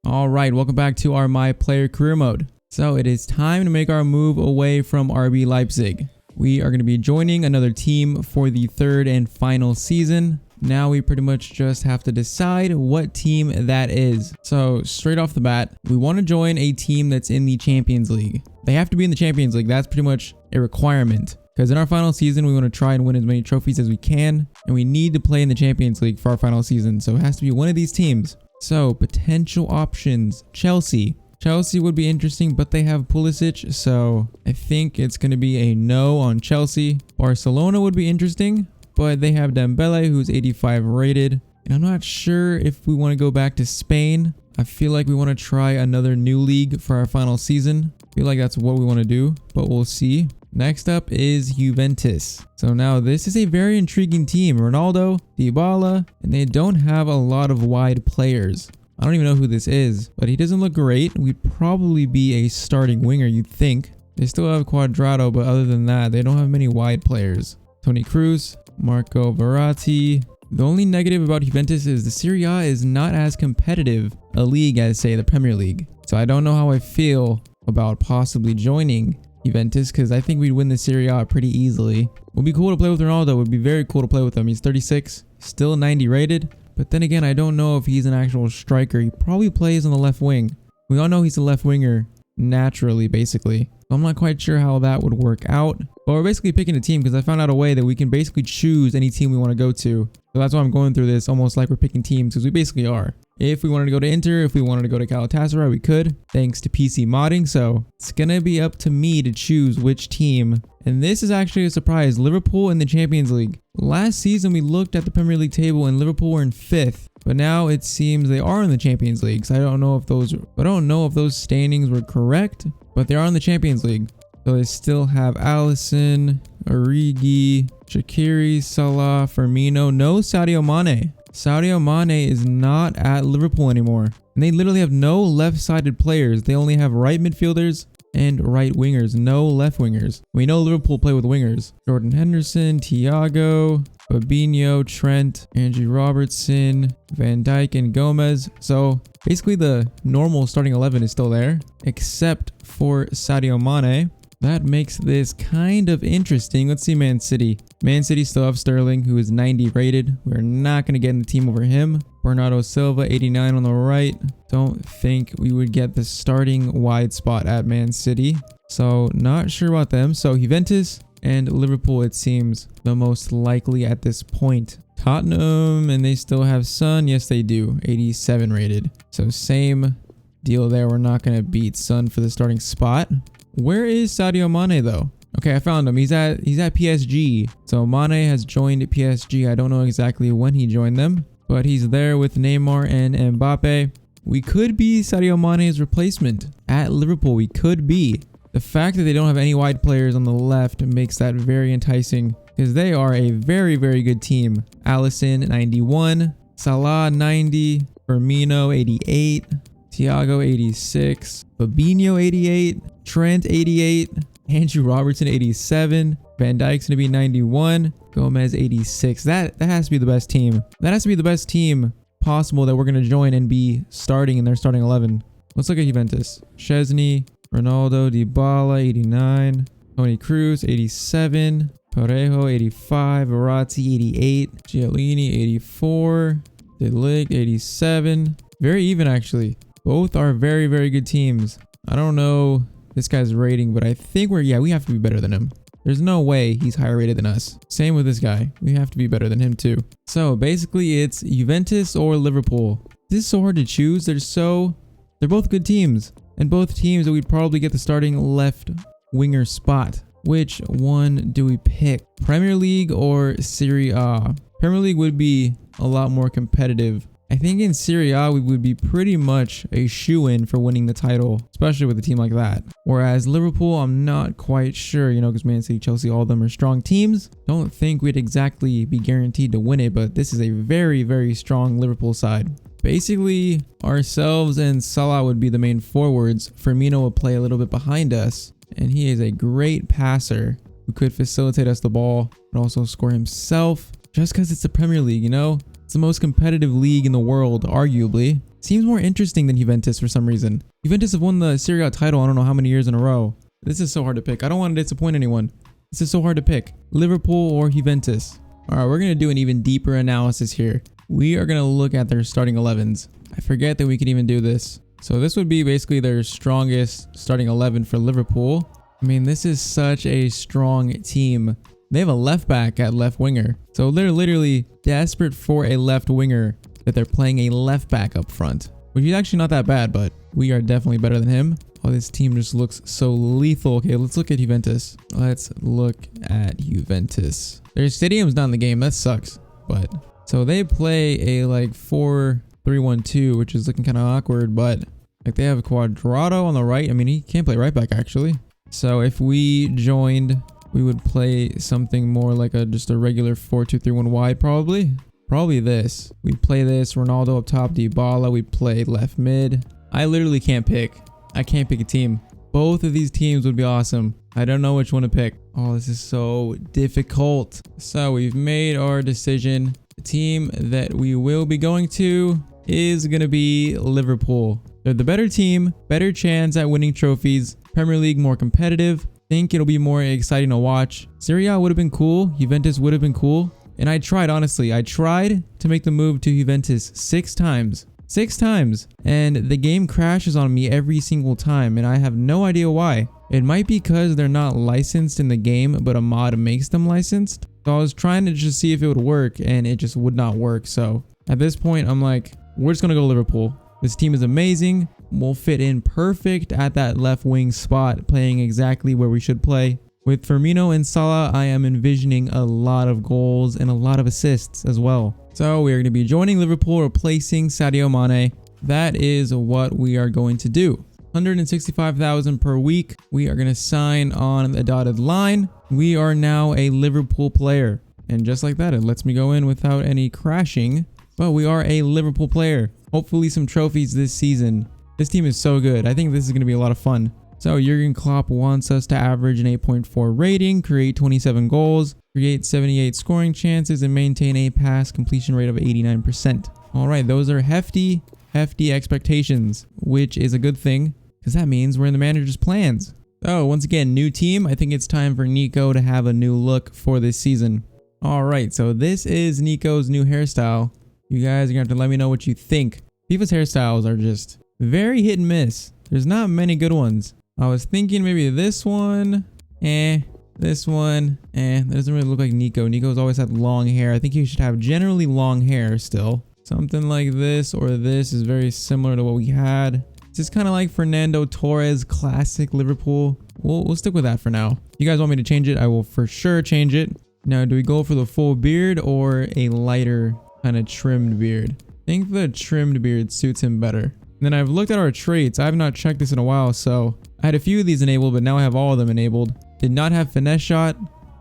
All right, welcome back to our My Player Career Mode. So it is time to make our move away from RB Leipzig. We are going to be joining another team for the third and final season. Now we pretty much just have to decide what team that is. So straight off the bat, we want to join a team that's in the Champions League. They have to be in the Champions League. That's pretty much a requirement. Because in our final season, we want to try and win as many trophies as we can. And we need to play in the Champions League for our final season. So it has to be one of these teams. So potential options, Chelsea. Chelsea would be interesting, but they have Pulisic, so I think it's going to be a no on Chelsea. Barcelona would be interesting, but they have Dembele, who's 85 rated. And I'm not sure if we want to go back to Spain. I feel like we want to try another new league for our final season. I feel like that's what we want to do, but we'll see. Next up is Juventus. So now this is a very intriguing team. Ronaldo, Dybala, and they don't have a lot of wide players. I don't even know who this is, but he doesn't look great. We'd probably be a starting winger, you'd think. They still have Cuadrado, but other than that, they don't have many wide players. Toni Kroos, Marco Verratti. The only negative about Juventus is the Serie A is not as competitive a league as, say, the Premier League. So I don't know how I feel about possibly joining Juventus, because I think we'd win the Serie A pretty easily. Would be cool to play with Ronaldo. It would be very cool to play with him. He's 36, still 90 rated. But then again, I don't know if he's an actual striker. He probably plays on the left wing. We all know he's a left winger naturally, basically. I'm not quite sure how that would work out. But we're basically picking a team because I found out a way that we can basically choose any team we want to go to. So that's why I'm going through this almost like we're picking teams, because we basically are. If we wanted to go to Inter, if we wanted to go to Galatasaray, we could, thanks to PC modding. So it's going to be up to me to choose which team. And this is actually a surprise. Liverpool in the Champions League. Last season, we looked at the Premier League table and Liverpool were in 5th. But now it seems they are in the Champions League. So I don't know if those standings were correct, but they are in the Champions League. So they still have Alisson, Origi, Shaqiri, Salah, Firmino, no Sadio Mane. Sadio Mane is not at Liverpool anymore. And they literally have no left-sided players. They only have right midfielders and right wingers, no left wingers. We know Liverpool play with wingers. Jordan Henderson, Thiago, Fabinho, Trent, Andrew Robertson, Van Dijk, and Gomez. So basically the normal starting 11 is still there, except for Sadio Mane. That makes this kind of interesting. Let's see Man City. Man City still have Sterling, who is 90 rated. We're not going to get in the team over him. Bernardo Silva, 89 on the right. Don't think we would get the starting wide spot at Man City. So not sure about them. So Juventus and Liverpool, it seems, the most likely at this point. Tottenham, and they still have Son. Yes, they do. 87 rated. So same deal there. We're not going to beat Son for the starting spot. Where is Sadio Mane though? Okay, I found him. He's at PSG. So Mane has joined PSG. I don't know exactly when he joined them, but he's there with Neymar and Mbappe. We could be Sadio Mane's replacement at Liverpool. We could be. The fact that they don't have any wide players on the left makes that very enticing, because they are a very, very good team. Alisson, 91. Salah, 90. Firmino, 88. Thiago, 86. Fabinho, 88. Trent, 88. Andrew Robertson, 87. Van Dijk's going to be 91. Gomez, 86. That has to be the best team. That has to be the best team possible that we're going to join and be starting in their starting 11. Let's look at Juventus. Szczesny, Ronaldo, Dybala, 89. Toni Kroos, 87. Parejo, 85. Verratti, 88. Chiellini, 84. De Ligt, 87. Very even, actually. Both are very, very good teams. I don't know this guy's rating, but I think we have to be better than him. There's no way he's higher rated than us. Same with this guy. We have to be better than him too. So basically it's Juventus or Liverpool. This is so hard to choose. They're both good teams, and both teams that we'd probably get the starting left winger spot. Which one do we pick? Premier League or Serie A? Premier League would be a lot more competitive. I think in Serie A, we would be pretty much a shoo-in for winning the title, especially with a team like that. Whereas Liverpool, I'm not quite sure, because Man City, Chelsea, all of them are strong teams. Don't think we'd exactly be guaranteed to win it, but this is a very, very strong Liverpool side. Basically, ourselves and Salah would be the main forwards. Firmino would play a little bit behind us, and he is a great passer who could facilitate us the ball, but also score himself. Just because it's the Premier League, It's the most competitive league in the world, arguably. Seems more interesting than Juventus for some reason. Juventus have won the Serie A title I don't know how many years in a row. This is so hard to pick. I don't want to disappoint anyone. This is so hard to pick. Liverpool or Juventus. Alright, we're going to do an even deeper analysis here. We are going to look at their starting 11s. I forget that we could even do this. So this would be basically their strongest starting 11 for Liverpool. I mean, this is such a strong team. They have a left back at left winger. So they're literally desperate for a left winger that they're playing a left back up front. Which is actually not that bad, but we are definitely better than him. Oh, this team just looks so lethal. Okay, let's look at Juventus. Let's look at Juventus. Their stadium's not in the game. That sucks. But so they play a like 4-3-1-2, which is looking kind of awkward, but like they have Quadrado on the right. I mean, he can't play right back actually. So if we joined, we would play something more like just a regular 4-2-3-1 wide probably. Probably this. We play this. Ronaldo up top, Dybala. We play left mid. I literally can't pick. I can't pick a team. Both of these teams would be awesome. I don't know which one to pick. Oh, this is so difficult. So we've made our decision. The team that we will be going to is going to be Liverpool. They're the better team, better chance at winning trophies, Premier League more competitive. Think it'll be more exciting to watch. Serie A would have been cool. Juventus would have been cool. And I tried, honestly. I tried to make the move to Juventus 6 times. 6 times. And the game crashes on me every single time. And I have no idea why. It might be because they're not licensed in the game, but a mod makes them licensed. So I was trying to just see if it would work, and it just would not work. So at this point, I'm like, we're just going to go Liverpool. This team is amazing. We'll fit in perfect at that left wing spot, playing exactly where we should play. With Firmino and Salah, I am envisioning a lot of goals and a lot of assists as well. So we are going to be joining Liverpool, replacing Sadio Mane. That is what we are going to do. 165,000 per week. We are going to sign on the dotted line. We are now a Liverpool player. And just like that, it lets me go in without any crashing. But we are a Liverpool player. Hopefully some trophies this season. This team is so good. I think this is going to be a lot of fun. So Jurgen Klopp wants us to average an 8.4 rating, create 27 goals, create 78 scoring chances, and maintain a pass completion rate of 89%. All right, those are hefty expectations, which is a good thing because that means we're in the manager's plans. So once again, new team. I think it's time for Nico to have a new look for this season. All right, so this is Nico's new hairstyle. You guys are going to have to let me know what you think. FIFA's hairstyles are just very hit and miss. There's not many good ones. I was thinking maybe this one, this one, that doesn't really look like Nico. Nico's always had long hair. I think he should have generally long hair still. Something like this or this is very similar to what we had. It's just kind of like Fernando Torres, classic Liverpool. We'll stick with that for now. If you guys want me to change it, I will for sure change it. Now, do we go for the full beard or a lighter kind of trimmed beard? I think the trimmed beard suits him better. And then I've looked at our traits. I have not checked this in a while, so I had a few of these enabled, but now I have all of them enabled. Did not have finesse shot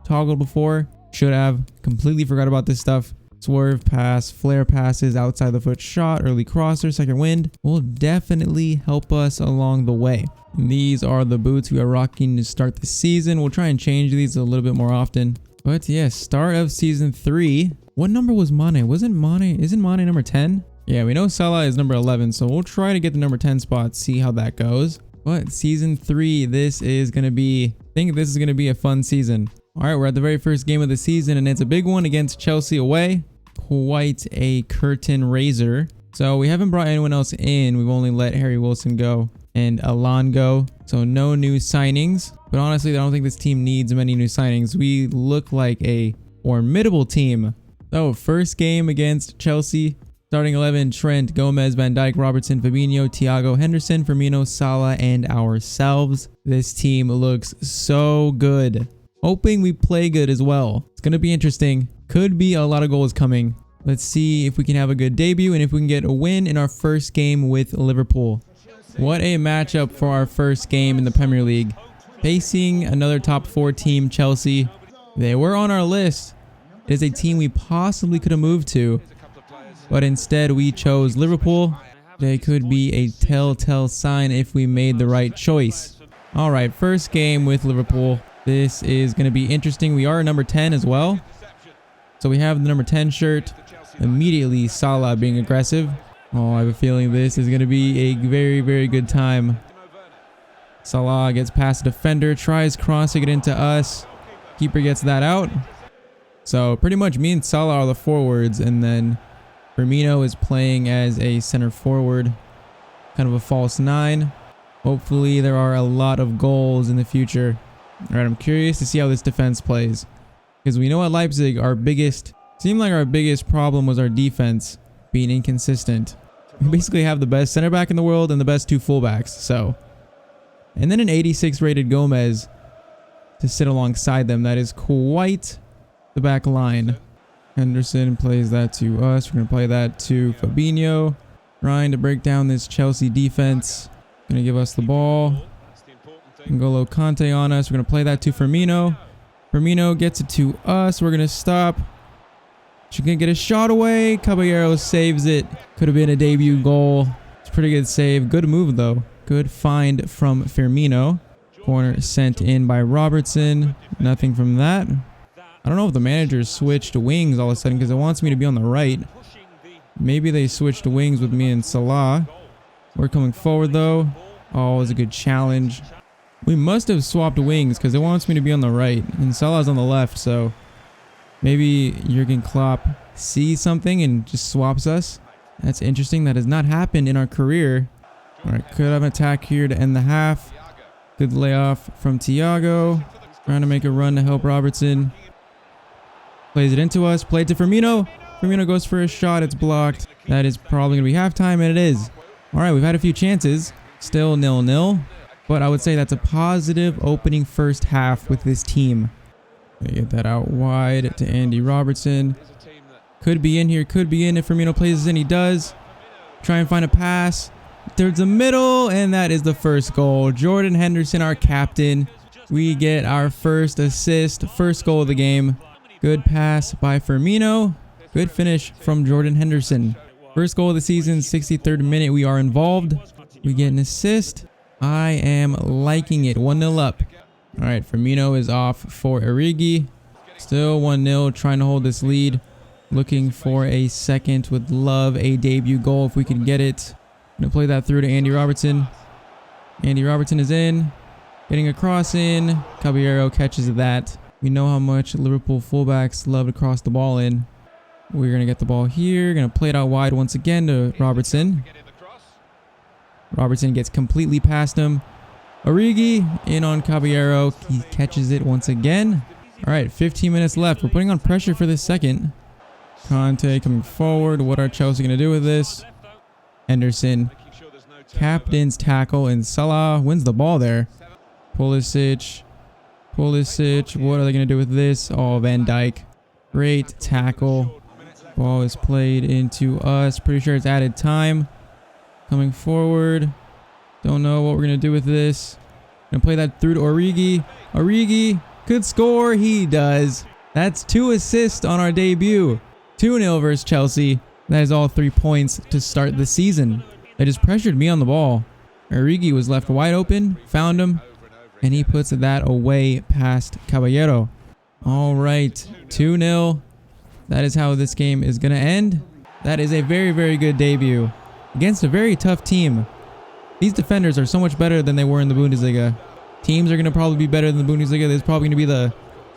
toggled before. Should have. Completely forgot about this stuff. Swerve pass, flare passes, outside the foot shot, early crosser, second wind will definitely help us along the way. And these are the boots we are rocking to start the season. We'll try and change these a little bit more often. But yes, start of season 3. What number was Mane? Isn't Mane number 10? Yeah, we know Salah is number 11, so we'll try to get the number 10 spot, see how that goes. But season 3, this is going to be, I think this is going to be a fun season. All right, we're at the very first game of the season, and it's a big one against Chelsea away. Quite a curtain raiser. So we haven't brought anyone else in. We've only let Harry Wilson go and Alon go. So no new signings. But honestly, I don't think this team needs many new signings. We look like a formidable team. So first game against Chelsea. Starting 11, Trent, Gomez, Van Dijk, Robertson, Fabinho, Thiago, Henderson, Firmino, Salah, and ourselves. This team looks so good. Hoping we play good as well. It's going to be interesting. Could be a lot of goals coming. Let's see if we can have a good debut and if we can get a win in our first game with Liverpool. What a matchup for our first game in the Premier League. Facing another top 4 team, Chelsea. They were on our list. It is a team we possibly could have moved to. But instead we chose Liverpool. They could be a telltale sign if we made the right choice. All right, first game with Liverpool. This is going to be interesting. We are number 10 as well. So we have the number 10 shirt. Immediately, Salah being aggressive. Oh, I have a feeling this is going to be a very, very good time. Salah gets past the defender, tries crossing it into us. Keeper gets that out. So pretty much me and Salah are the forwards, and then Firmino is playing as a center forward, kind of a false nine. Hopefully there are a lot of goals in the future. All right, I'm curious to see how this defense plays, because we know at Leipzig our biggest problem was our defense being inconsistent. We basically have the best center back in the world and the best two fullbacks. So, and then an 86 rated Gomez to sit alongside them. That is quite the back line. Henderson plays that to us. We're going to play that to Fabinho. Trying to break down this Chelsea defense. Going to give us the ball. N'Golo Kante on us. We're going to play that to Firmino. Firmino gets it to us. We're going to stop. She's going to get a shot away. Caballero saves it. Could have been a debut goal. It's a pretty good save. Good move, though. Good find from Firmino. Corner sent in by Robertson. Nothing from that. I don't know if the manager switched to wings all of a sudden because it wants me to be on the right. Maybe they switched to wings with me and Salah. We're coming forward, though. Oh, it was a good challenge. We must have swapped wings because it wants me to be on the right. And Salah's on the left, so maybe Jurgen Klopp sees something and just swaps us. That's interesting. That has not happened in our career. All right, could have an attack here to end the half. Good layoff from Thiago. Trying to make a run to help Robertson. Plays it into us. Played to Firmino. Firmino goes for a shot. It's blocked. That is probably going to be halftime, and it is. All right, we've had a few chances. Still 0-0. But I would say that's a positive opening first half with this team. Get that out wide to Andy Robertson. Could be in here. Could be in if Firmino plays and he does. Try and find a pass. Towards the middle, and that is the first goal. Jordan Henderson, our captain. We get our first assist. First goal of the game. Good pass by Firmino. Good finish from Jordan Henderson. First goal of the season, 63rd minute. We are involved. We get an assist. I am liking it. 1-0 up. All right, Firmino is off for Origi. Still 1-0, trying to hold this lead. Looking for a second. Would love a debut goal if we can get it. Gonna play that through to Andy Robertson. Andy Robertson is in. Getting a cross in. Caballero catches that. We know how much Liverpool fullbacks love to cross the ball in. We're going to get the ball here. Going to play it out wide once again to Robertson. Robertson gets completely past him. Origi in on Caballero. He catches it once again. All right, 15 minutes left. We're putting on pressure for this second. Conte coming forward. What are Chelsea going to do with this? Henderson. Captain's tackle, and Salah wins the ball there. Pulisic. What are they going to do with this? Oh, Van Dijk. Great tackle. Ball is played into us. Pretty sure it's added time. Coming forward. Don't know what we're going to do with this. Going to play that through to Origi. Origi could score. He does. That's 2 assists on our debut. 2-0 versus Chelsea. That is all 3 points to start the season. They just pressured me on the ball. Origi was left wide open. Found him. And he puts that away past Caballero. All right, 2-0. That is how this game is going to end. That is a very, very good debut against a very tough team. These defenders are so much better than they were in the Bundesliga. Teams are going to probably be better than the Bundesliga. This is probably going to be the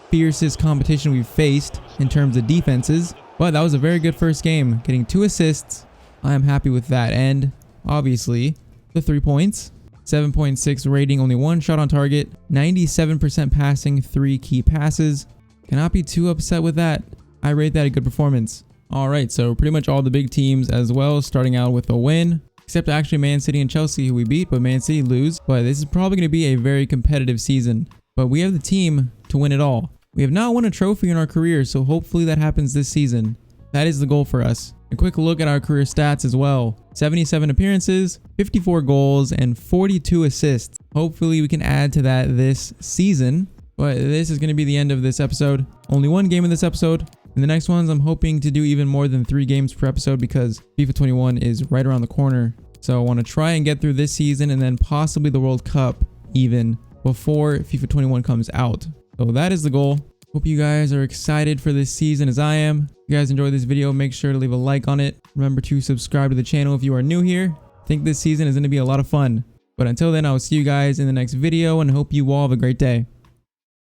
fiercest competition we've faced in terms of defenses. But that was a very good first game. Getting 2 assists. I am happy with that. And obviously, the 3 points. 7.6 rating, only 1 shot on target, 97% passing, 3 key passes. Cannot be too upset with that. I rate that a good performance. All right, so pretty much all the big teams as well, starting out with a win, except actually Man City and Chelsea, who we beat, but Man City lose. But this is probably going to be a very competitive season. But we have the team to win it all. We have not won a trophy in our career, so hopefully that happens this season. That is the goal for us. A quick look at our career stats as well. 77 appearances, 54 goals, and 42 assists. Hopefully we can add to that this season. But this is going to be the end of this episode. Only 1 game in this episode. In the next ones, I'm hoping to do even more than 3 games per episode because FIFA 21 is right around the corner. So I want to try and get through this season and then possibly the World Cup even before FIFA 21 comes out. So that is the goal. Hope you guys are excited for this season as I am. If you guys enjoyed this video, make sure to leave a like on it. Remember to subscribe to the channel if you are new here. I think this season is going to be a lot of fun. But until then, I will see you guys in the next video and hope you all have a great day.